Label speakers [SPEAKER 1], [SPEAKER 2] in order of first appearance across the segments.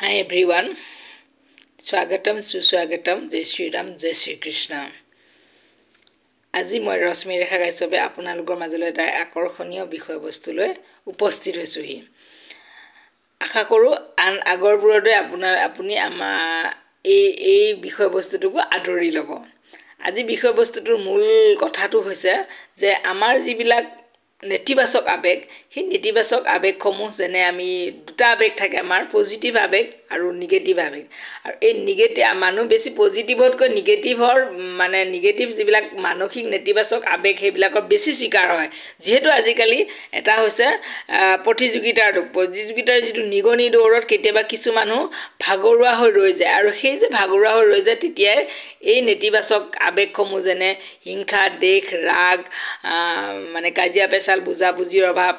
[SPEAKER 1] Hi everyone, Swagatam, Suswagatam, Jai Shri Ram, Jai Shri Krishna. আজি মই ৰশ্মি ৰেখা গাইছবে আপোনালোকৰ মাজলৈ এটা আকৰ্ষণীয় বিষয়বস্তুলৈ উপস্থিত হৈছোহি। আশা কৰোঁ আন আগৰবোৰতে আপুনি এই বিষয়বস্তুটোক আদৰি ল'ব। আজি বিষয়বস্তুটোৰ মূল কথাটো হৈছে যে আমাৰ যিবিলাক নেতিবাচক আবেগ, সেই নেতিবাচক আবেগসমূহ যেনে আমি দুটা আবেগ থাকে আমাৰ পজিটিভ আবেগ আৰু নিগেটিভ আবেগ। আৰু এই নিগেটিভ মানুহ বেছি পজিটিভতকৈ নিগেটিভৰ মানে নিগেটিভ যিবিলাক মানসিক নেতিবাচক আবেগ সেইবিলাকৰ বেছি শিকাৰ হয়। যেহেতু আজিকালি এটা হৈছে প্ৰতিযোগিতাৰ যুগ, প্ৰতিযোগিতাৰ যিটো নিগনি দৌৰত কেতিয়াবা কিছু মানুহ ভাগৰুৱা হৈ ৰৈ যায় আৰু সেই যে ভাগৰুৱা হৈ ৰৈ যায় তেতিয়াই এই নেতিবাচক আবেগসমূহ যেনে হিংসা, দেশ, ৰাগ, মানে কাজিয়া পেচাল, বুজাবুজিৰ অভাৱ,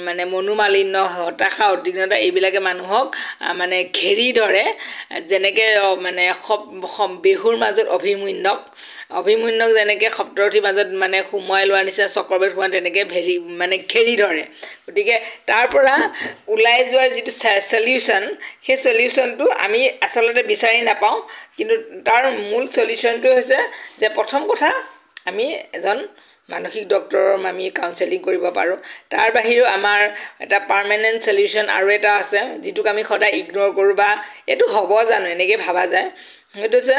[SPEAKER 1] মানে মনোমালিন্য, হতাশা, উদ্বিগ্নতা এইবিলাকে মানুহক মানে ঘেৰি ধৰে। যেনেকৈ মানে বেহুৰ মাজত অভিমন্যক যেনেকৈ সপ্তৰথীৰ মাজত মানে সোমোৱাই লোৱাৰ নিচিনা চক্ৰবেদ সোমাই তেনেকৈ ঘেৰি ধৰে। গতিকে তাৰ পৰা ওলাই যোৱাৰ যিটো চলিউশ্যন, সেই চলিউশ্যনটো আমি আচলতে বিচাৰি নাপাওঁ, কিন্তু তাৰ মূল চলিউশ্যনটো হৈছে যে প্ৰথম কথা আমি এজন মানসিক ডক্টৰৰ আমি কাউন্সেলিং কৰিব পাৰোঁ। তাৰ বাহিৰেও আমাৰ এটা পাৰ্মানেণ্ট চলিউশ্যন আৰু এটা আছে যিটোক আমি সদায় ইগন'ৰ কৰোঁ বা এইটো হ'ব জানো এনেকৈ ভাবা যায়। সেইটো হৈছে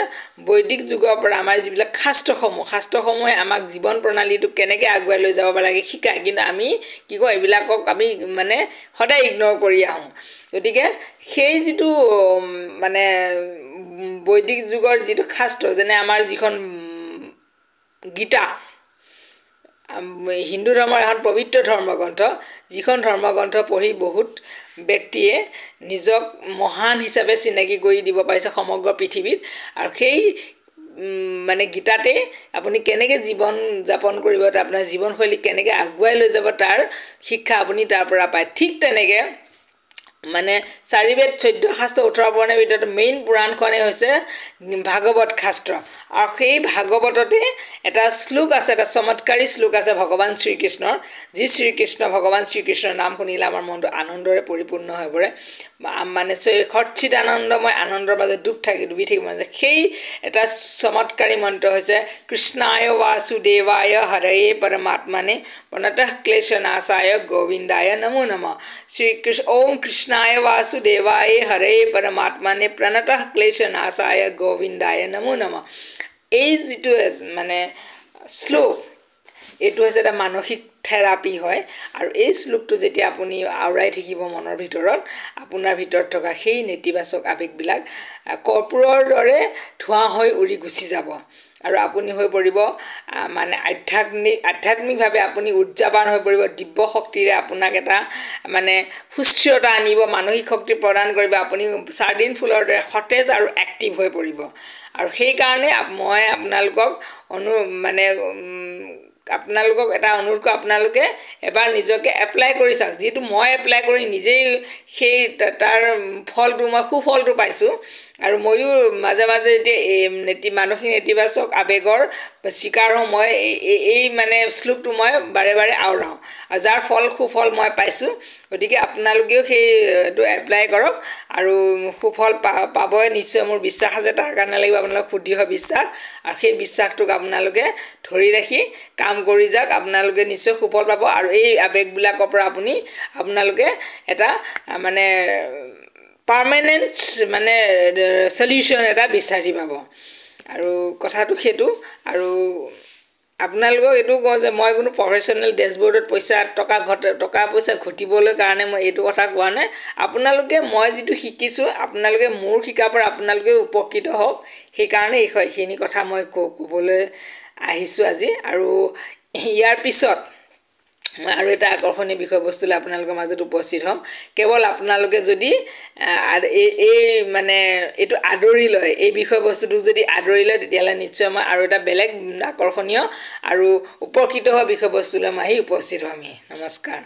[SPEAKER 1] বৈদিক যুগৰ পৰা আমাৰ যিবিলাক শাস্ত্ৰসমূহে আমাক জীৱন প্ৰণালীটো কেনেকৈ আগুৱাই লৈ যাব লাগে শিকায়, কিন্তু আমি কি কওঁ এইবিলাকক আমি মানে সদায় ইগন'ৰ কৰি আহোঁ। গতিকে সেই যিটো মানে বৈদিক যুগৰ যিটো শাস্ত্ৰ, যেনে আমাৰ যিখন গীতা, হিন্দু ধৰ্মৰ এখন পবিত্ৰ ধৰ্মগ্ৰন্থ, যিখন ধৰ্মগ্ৰন্থ পঢ়ি বহুত ব্যক্তিয়ে নিজক মহান হিচাপে চিনাকি কৰি দিব পাৰিছে সমগ্ৰ পৃথিৱীত। আৰু সেই মানে গীতাতে আপুনি কেনেকৈ জীৱন যাপন কৰিব, আপোনাৰ জীৱনশৈলী কেনেকৈ আগুৱাই লৈ যাব তাৰ শিক্ষা আপুনি তাৰ পৰা পায়। ঠিক তেনেকৈ মানে 4 বেদ 14 শাস্ত্ৰ 18 পুৰাণৰ ভিতৰত মেইন পুৰাণখনেই হৈছে ভাগৱত শাস্ত্ৰ। আৰু সেই ভাগৱততে এটা শ্লোক আছে, এটা চমৎকাৰী শ্লোক আছে ভগৱান শ্ৰীকৃষ্ণৰ, যি ভগৱান শ্ৰীকৃষ্ণৰ নাম শুনিলে আমাৰ মনটো আনন্দৰে পৰিপূৰ্ণ হৈ পৰে, মানে সচ্চিত আনন্দময় আনন্দৰ মাজত ডুবি থাকিব মন যায়। সেই এটা চমৎকাৰী মন্ত্ৰ হৈছে কৃষ্ণায় বাসুদেৱায় হৰয়ে পৰমাত্মনে প্ৰণতঃ ক্লেশনাশায় গোবিন্দায় নমো নমঃ। ওম কৃষ্ণায় বাসুদেৱায় হৰয়ে পৰমাত্মনে প্ৰণতঃ ক্লেশনাশায় গোবিন্দায় নমো নমঃ। এই যিটো মানে শ্লোক, এইটো হৈছে এটা মানসিক থেৰাপি হয়। আৰু এই শ্লোকটো যেতিয়া আপুনি আওৰাই থাকিব মনৰ ভিতৰত, আপোনাৰ ভিতৰত থকা সেই নেতিবাচক আবেগবিলাক কৰ্পূৰৰ দৰে ধোঁৱা হৈ উৰি গুচি যাব আৰু আপুনি হৈ পৰিব মানে আধ্যাত্মিকভাৱে আপুনি উৰ্জাবান হৈ পৰিব। দিব্য শক্তিৰে আপোনাক এটা মানে সুস্থিৰতা আনিব, মানসিক শক্তি প্ৰদান কৰিব। আপুনি চাৰ্ডিন ফুলৰ দৰে সতেজ আৰু এক্টিভ হৈ পৰিব। আৰু সেইকাৰণে মই আপোনালোকক এটা অনুৰোধ কৰোঁ, আপোনালোকে এবাৰ নিজকে এপ্লাই কৰি চাওক। যিহেতু মই এপ্লাই কৰি নিজেই সেই তাৰ ফলটো মই সুফলটো পাইছোঁ। আৰু ময়ো মাজে মাজে এতিয়া মানসিক নেতিবাচক আবেগৰ চিকাৰ হওঁ। মই এই মানে শ্লোকটো মই বাৰে বাৰে আওৰাওঁ আৰু যাৰ সুফল মই পাইছোঁ। গতিকে আপোনালোকেও সেইটো এপ্লাই কৰক আৰু সুফল পাবই নিশ্চয়, মোৰ বিশ্বাস আছে। তাৰ কাৰণে লাগিব আপোনালোক সুদৃঢ় বিশ্বাস, আৰু সেই বিশ্বাসটোক আপোনালোকে ধৰি ৰাখি কাম কৰি যাওক, আপোনালোকে নিশ্চয় সুফল পাব। আৰু এই আবেগবিলাকৰ পৰা আপোনালোকে এটা মানে পাৰ্মানেণ্ট মানে চলিউশ্যন এটা বিচাৰি পাব। আৰু কথাটো সেইটো। আৰু আপোনালোকক এইটো কওঁ যে মই কোনো প্ৰফেশ্যনেল ডেছবৰ্ডত টকা পইচা ঘটিবলৈ কাৰণে মই এইটো কথা কোৱা নাই। আপোনালোকে মই যিটো শিকিছোঁ, আপোনালোকে মোৰ শিকাৰ পৰা আপোনালোকে উপকৃত হওক, সেইকাৰণে এইখিনি কথা মই ক'বলৈ আহিছোঁ আজি। আৰু ইয়াৰ পিছত মই আৰু এটা আকৰ্ষণীয় বিষয়বস্তুলৈ আপোনালোকৰ মাজত উপস্থিত হ'ম। কেৱল আপোনালোকে যদি এইটো আদৰি লয়, এই বিষয়বস্তুটোক যদি আদৰি লয়, তেতিয়াহ'লে নিশ্চয় মই আৰু এটা বেলেগ আকৰ্ষণীয় আৰু উপকৃত হোৱা বিষয়বস্তুলৈ মই আহি উপস্থিত হ'মহি। নমস্কাৰ।